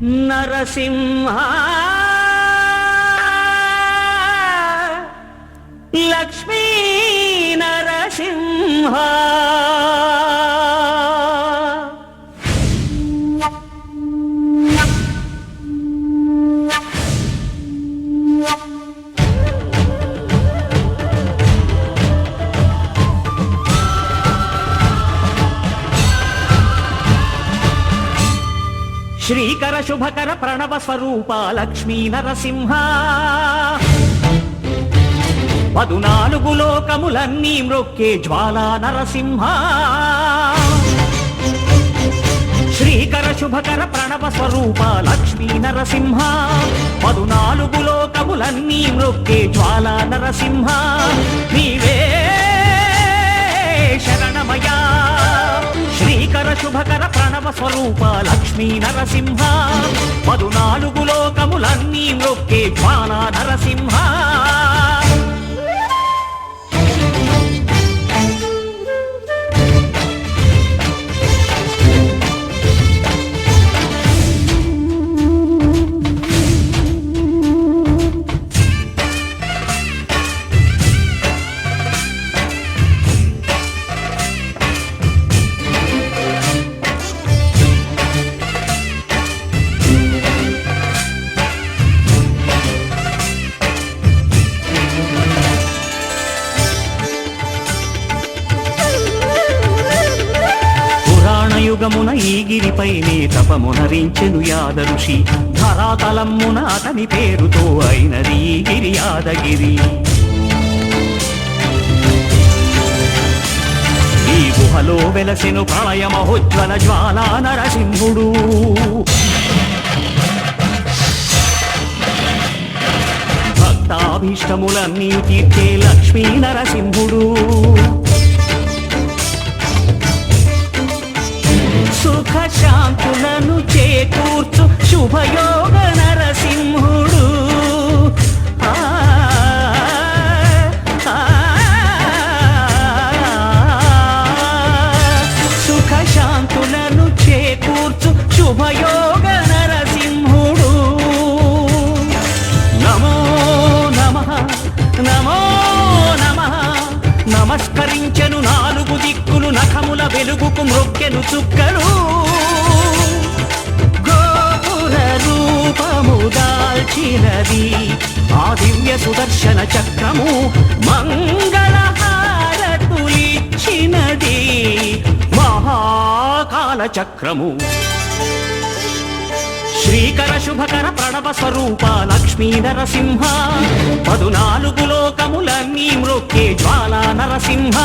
నరసింహ లక్ష్మీ నరసింహ శ్రీకర శుభకర ప్రణవ స్వరూప లక్ష్మీ నరసింహ 14 లోకములన్నీ మ్రొక్కే జ్వాలా నరసింహ శ్రీకర శుభకర ప్రణవ స్వరూప లక్ష్మీ నరసింహ 14 లోకములన్నీ మ్రొక్కే జ్వాలా నరసింహ నీవే శరణమయా శ్రీకర శుభకర ప్రణవ స్వరూప లక్ష్మీ నరసింహ 14 లోకములన్నీ మ్రొక్కే జ్వాలా నరసింహ యుగమున ఈ గిరిపైనే తపమునరించెను యాద ఋషి ధరాతలమ్మున అతని పేరుతో అయినది ఈ గిరి యాదగిరి ఈ గుహలో వెలసెను ప్రళయ మహోజ్వల జ్వాలా నరసింహుడు భక్తాభీష్టములన్నీ తీర్చే లక్ష్మీ నరసింహుడు సుఖ శాంతులను చేకూర్చు శుభయోగ నరసింహుడు సుఖ శాంతులను చేకూర్చు శుభయోగ నరసింహుడు నమో నమః నమో నమః నమస్కరించెను 4 దిక్కులు నఖముల వెలుగుకు మ్రొక్కెను చుక్కలు గోపుర రూపము దాల్చినది ఆ దివ్య సుదర్శన చక్రము మంగళ హారతులిచ్చినది మహాకాల చక్రము శ్రీకర శుభకర ప్రణవ స్వరూప లక్ష్మీ నరసింహ 14 లోకములన్నీ మ్రొక్కే జ్వాలా నరసింహ